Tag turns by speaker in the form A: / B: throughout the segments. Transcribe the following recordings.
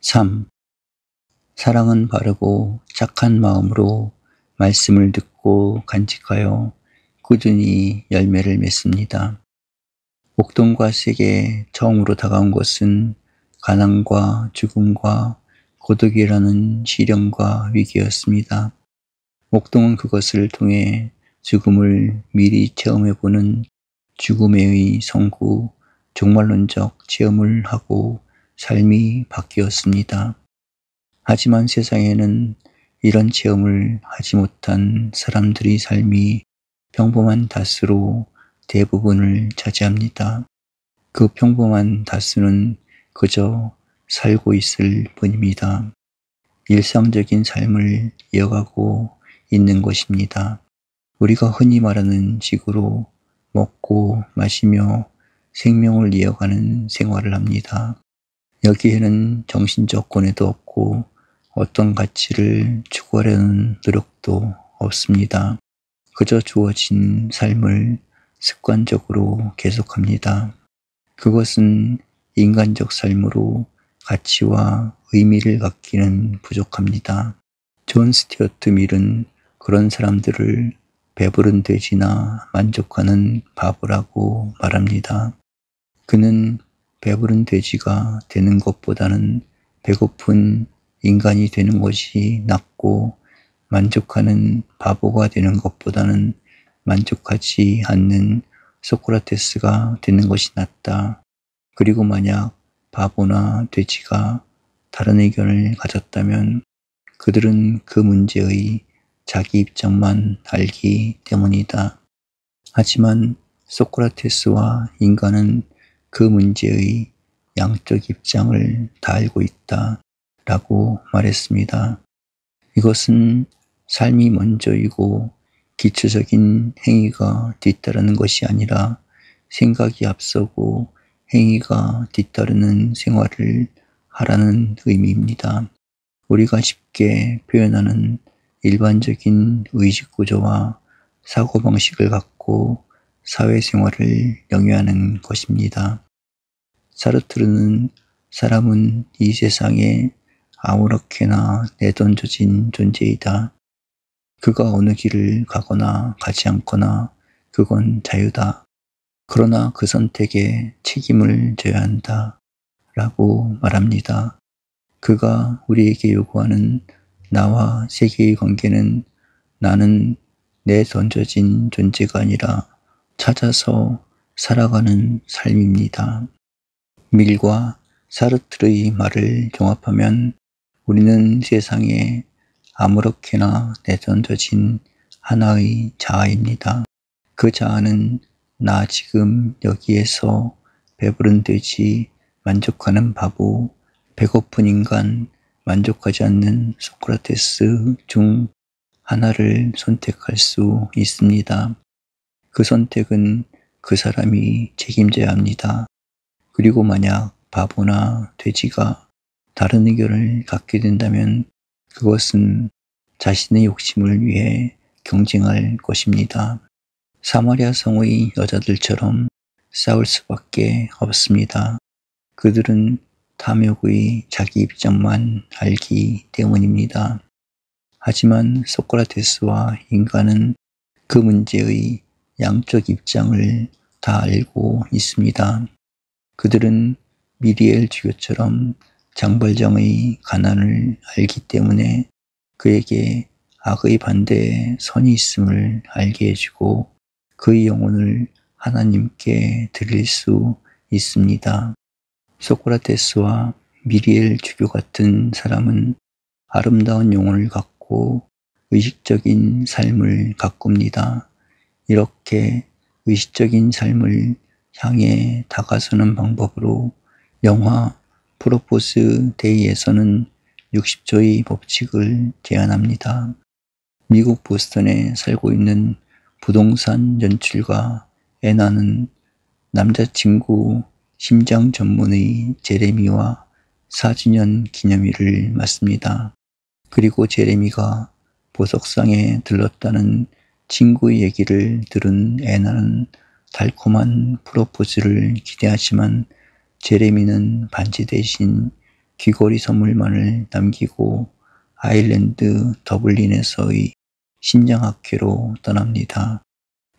A: 3. 사랑은 바르고 착한 마음으로 말씀을 듣고 간직하여 꾸준히 열매를 맺습니다. 목동과 세계에 처음으로 다가온 것은 가난과 죽음과 고독이라는 시련과 위기였습니다. 목동은 그것을 통해 죽음을 미리 체험해보는 죽음의 선구, 종말론적 체험을 하고 삶이 바뀌었습니다. 하지만 세상에는 이런 체험을 하지 못한 사람들의 삶이 평범한 다수로 대부분을 차지합니다. 그 평범한 다수는 그저 살고 있을 뿐입니다. 일상적인 삶을 이어가고 있는 것입니다. 우리가 흔히 말하는 식으로 먹고 마시며 생명을 이어가는 생활을 합니다. 여기에는 정신적 고뇌도 없고 어떤 가치를 추구하려는 노력도 없습니다. 그저 주어진 삶을 습관적으로 계속합니다. 그것은 인간적 삶으로 가치와 의미를 갖기는 부족합니다. 존 스튜어트 밀은 그런 사람들을 배부른 돼지나 만족하는 바보라고 말합니다. 그는 배부른 돼지가 되는 것보다는 배고픈 인간이 되는 것이 낫고 만족하는 바보가 되는 것보다는 만족하지 않는 소크라테스가 되는 것이 낫다. 그리고 만약 바보나 돼지가 다른 의견을 가졌다면 그들은 그 문제의 자기 입장만 알기 때문이다. 하지만 소크라테스와 인간은 그 문제의 양적 입장을 다 알고 있다 라고 말했습니다. 이것은 삶이 먼저이고 기초적인 행위가 뒤따르는 것이 아니라 생각이 앞서고 행위가 뒤따르는 생활을 하라는 의미입니다. 우리가 쉽게 표현하는 일반적인 의식 구조와 사고방식을 갖고 사회생활을 영위하는 것입니다. 사르트르는 사람은 이 세상에 아무렇게나 내던져진 존재이다. 그가 어느 길을 가거나 가지 않거나 그건 자유다. 그러나 그 선택에 책임을 져야 한다. 라고 말합니다. 그가 우리에게 요구하는 나와 세계의 관계는 나는 내던져진 존재가 아니라 찾아서 살아가는 삶입니다. 밀과 사르트르의 말을 종합하면 우리는 세상에 아무렇게나 내던져진 하나의 자아입니다. 그 자아는 나 지금 여기에서 배부른 돼지, 만족하는 바보, 배고픈 인간, 만족하지 않는 소크라테스 중 하나를 선택할 수 있습니다. 그 선택은 그 사람이 책임져야 합니다. 그리고 만약 바보나 돼지가 다른 의견을 갖게 된다면 그것은 자신의 욕심을 위해 경쟁할 것입니다. 사마리아 성의 여자들처럼 싸울 수밖에 없습니다. 그들은 탐욕의 자기 입장만 알기 때문입니다. 하지만 소크라테스와 인간은 그 문제의 양적 입장을 다 알고 있습니다. 그들은 미리엘 주교처럼 장벌정의 가난을 알기 때문에 그에게 악의 반대에 선이 있음을 알게 해주고 그의 영혼을 하나님께 드릴 수 있습니다. 소크라테스와 미리엘 주교 같은 사람은 아름다운 영혼을 갖고 의식적인 삶을 가꿉니다. 이렇게 의식적인 삶을 향해 다가서는 방법으로 영화 프로포즈 데이에서는 60조의 법칙을 제안합니다. 미국 보스턴에 살고 있는 부동산 연출가 애나는 남자친구 심장 전문의 제레미와 4주년 기념일을 맞습니다. 그리고 제레미가 보석상에 들렀다는 친구의 얘기를 들은 애나는 달콤한 프로포즈를 기대하지만 제레미는 반지 대신 귀걸이 선물만을 남기고 아일랜드 더블린에서의 심장학회로 떠납니다.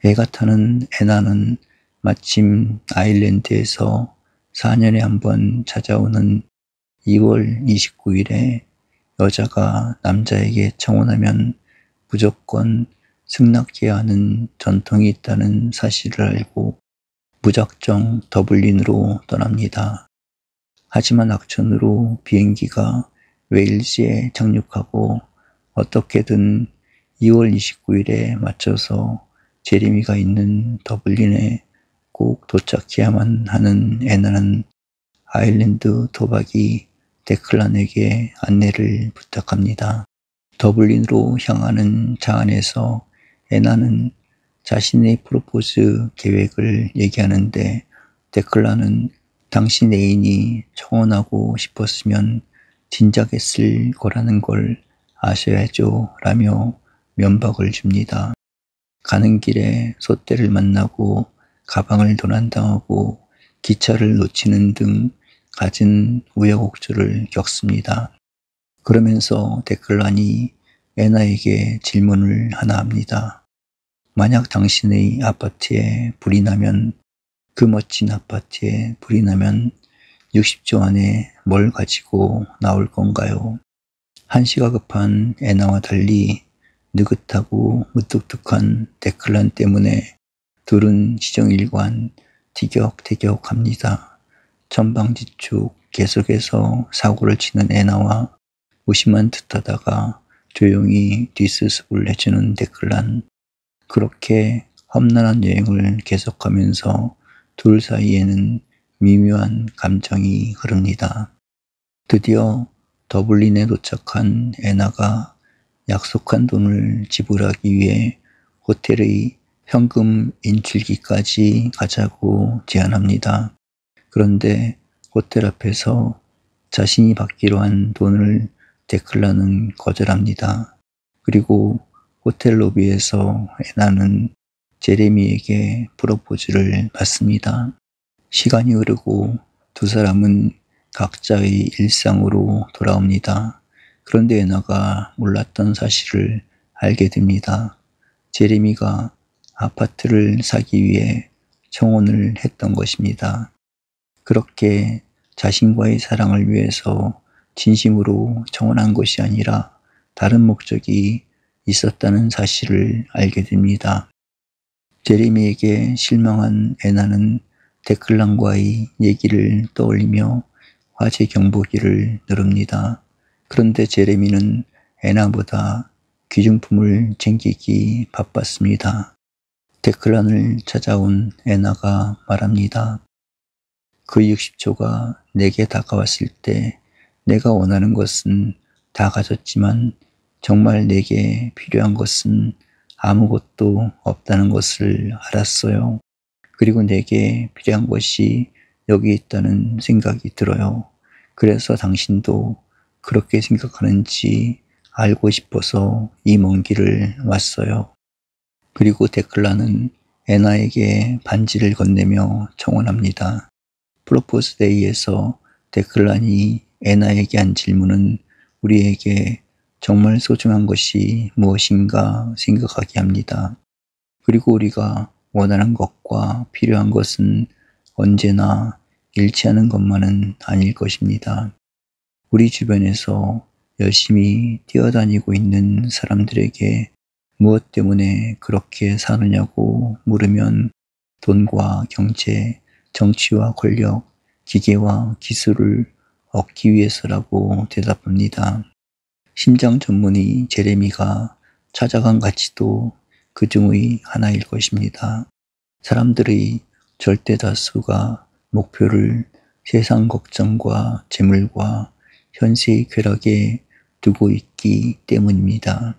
A: 애가 타는 애나는 마침 아일랜드에서 4년에 한 번 찾아오는 2월 29일에 여자가 남자에게 청혼하면 무조건 승낙해야 하는 전통이 있다는 사실을 알고 무작정 더블린으로 떠납니다. 하지만 악천후로 비행기가 웨일즈에 착륙하고 어떻게든 2월 29일에 맞춰서 제레미가 있는 더블린에 꼭 도착해야만 하는 애나는 아일랜드 도박이 데클란에게 안내를 부탁합니다. 더블린으로 향하는 차 안에서 애나는 자신의 프로포즈 계획을 얘기하는데 데클란은 당신 애인이 청혼하고 싶었으면 진작 했을 거라는 걸 아셔야죠 라며 면박을 줍니다. 가는 길에 소떼를 만나고 가방을 도난당하고 기차를 놓치는 등 갖은 우여곡절을 겪습니다. 그러면서 데클란이 애나에게 질문을 하나 합니다. 만약 당신의 아파트에 불이 나면, 그 멋진 아파트에 불이 나면 60초 안에 뭘 가지고 나올 건가요? 한시가 급한 애나와 달리 느긋하고 무뚝뚝한 데클란 때문에 둘은 시정일관 티격태격합니다. 천방지축 계속해서 사고를 치는 애나와 무심한 듯하다가 조용히 뒷수습을 해주는 데클란. 그렇게 험난한 여행을 계속하면서 둘 사이에는 미묘한 감정이 흐릅니다. 드디어 더블린에 도착한 애나가 약속한 돈을 지불하기 위해 호텔의 현금 인출기까지 가자고 제안합니다. 그런데 호텔 앞에서 자신이 받기로 한 돈을 데클란은 거절합니다. 그리고 호텔 로비에서 애나는 제레미에게 프로포즈를 받습니다. 시간이 흐르고 두 사람은 각자의 일상으로 돌아옵니다. 그런데 애나가 몰랐던 사실을 알게 됩니다. 제레미가 아파트를 사기 위해 청혼을 했던 것입니다. 그렇게 자신과의 사랑을 위해서 진심으로 청혼한 것이 아니라 다른 목적이 있었다는 사실을 알게 됩니다. 제레미에게 실망한 애나는 데클란과의 얘기를 떠올리며 화재 경보기를 누릅니다. 그런데 제레미는 애나보다 귀중품을 챙기기 바빴습니다. 데클란을 찾아온 애나가 말합니다. 그 60초가 내게 다가왔을 때 내가 원하는 것은 다 가졌지만 정말 내게 필요한 것은 아무것도 없다는 것을 알았어요. 그리고 내게 필요한 것이 여기 있다는 생각이 들어요. 그래서 당신도 그렇게 생각하는지 알고 싶어서 이 먼 길을 왔어요. 그리고 데클란은 애나에게 반지를 건네며 청혼합니다. 프로포즈 데이에서 데클란이 애나에게 한 질문은 우리에게 정말 소중한 것이 무엇인가 생각하게 합니다. 그리고 우리가 원하는 것과 필요한 것은 언제나 일치하는 것만은 아닐 것입니다. 우리 주변에서 열심히 뛰어다니고 있는 사람들에게 무엇 때문에 그렇게 사느냐고 물으면 돈과 경제, 정치와 권력, 기계와 기술을 얻기 위해서라고 대답합니다. 심장 전문의 제레미가 찾아간 가치도 그 중의 하나일 것입니다. 사람들의 절대 다수가 목표를 세상 걱정과 재물과 현세의 쾌락에 두고 있기 때문입니다.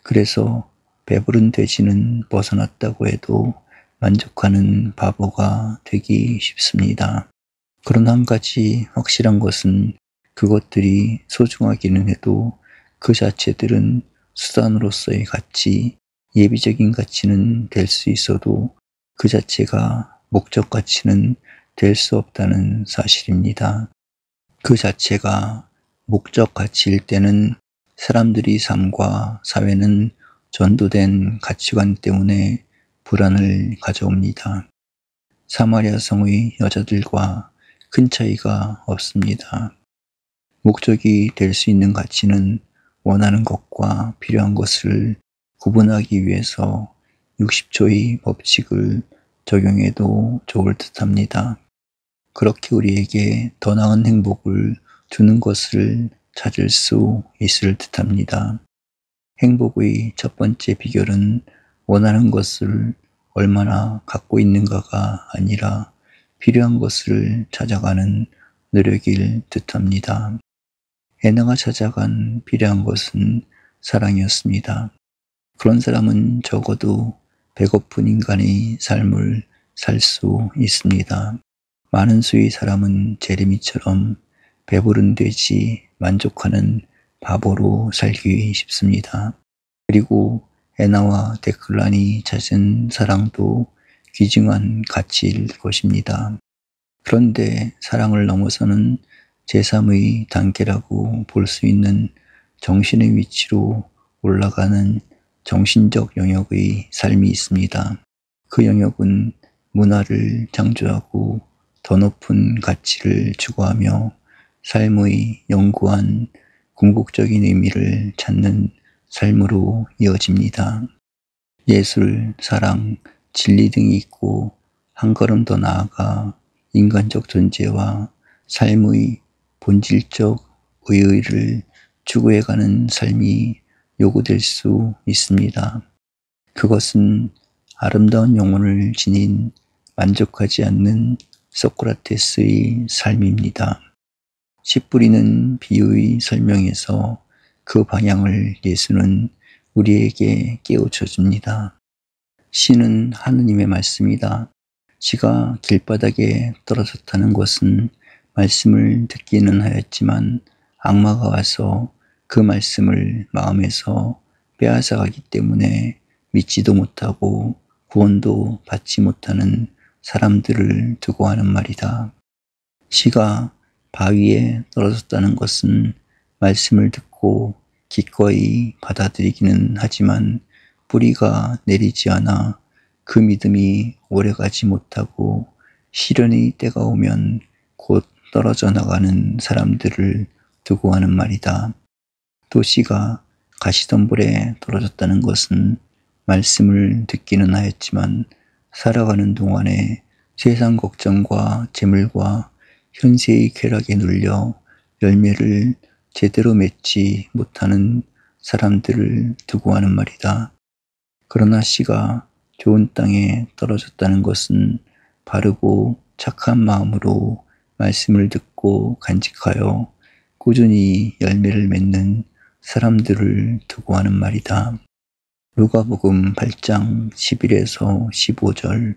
A: 그래서 배부른 돼지는 벗어났다고 해도 만족하는 바보가 되기 쉽습니다. 그런 한 가지 확실한 것은 그것들이 소중하기는 해도 그 자체들은 수단으로서의 가치, 예비적인 가치는 될 수 있어도 그 자체가 목적 가치는 될 수 없다는 사실입니다. 그 자체가 목적 가치일 때는 사람들이 삶과 사회는 전도된 가치관 때문에 불안을 가져옵니다. 사마리아 성의 여자들과 큰 차이가 없습니다. 목적이 될 수 있는 가치는 원하는 것과 필요한 것을 구분하기 위해서 60초의 법칙을 적용해도 좋을 듯합니다. 그렇게 우리에게 더 나은 행복을 주는 것을 찾을 수 있을 듯합니다. 행복의 첫 번째 비결은 원하는 것을 얼마나 갖고 있는가가 아니라 필요한 것을 찾아가는 노력일 듯합니다. 애나가 찾아간 필요한 것은 사랑이었습니다. 그런 사람은 적어도 배고픈 인간의 삶을 살 수 있습니다. 많은 수의 사람은 제레미처럼 배부른 돼지 만족하는 바보로 살기 쉽습니다. 그리고 애나와 데클란이 찾은 사랑도 귀중한 가치일 것입니다. 그런데 사랑을 넘어서는 제3의 단계라고 볼 수 있는 정신의 위치로 올라가는 정신적 영역의 삶이 있습니다. 그 영역은 문화를 창조하고 더 높은 가치를 추구하며 삶의 영구한 궁극적인 의미를 찾는 삶으로 이어집니다. 예술, 사랑, 진리 등이 있고 한 걸음 더 나아가 인간적 존재와 삶의 본질적 의의를 추구해가는 삶이 요구될 수 있습니다. 그것은 아름다운 영혼을 지닌 만족하지 않는 소크라테스의 삶입니다. 씨 뿌리는 비유의 설명에서 그 방향을 예수는 우리에게 깨우쳐 줍니다. 씨는 하느님의 말씀이다. 씨가 길바닥에 떨어졌다는 것은 말씀을 듣기는 하였지만 악마가 와서 그 말씀을 마음에서 빼앗아가기 때문에 믿지도 못하고 구원도 받지 못하는 사람들을 두고 하는 말이다. 씨가 바위에 떨어졌다는 것은 말씀을 듣고 기꺼이 받아들이기는 하지만 뿌리가 내리지 않아 그 믿음이 오래가지 못하고 시련의 때가 오면 곧 떨어져 나가는 사람들을 두고 하는 말이다. 또 씨가 가시덤불에 떨어졌다는 것은 말씀을 듣기는 하였지만 살아가는 동안에 세상 걱정과 재물과 현세의 쾌락에 눌려 열매를 제대로 맺지 못하는 사람들을 두고 하는 말이다. 그러나 씨가 좋은 땅에 떨어졌다는 것은 바르고 착한 마음으로 말씀을 듣고 간직하여 꾸준히 열매를 맺는 사람들을 두고 하는 말이다. 누가복음 8장 11에서 15절.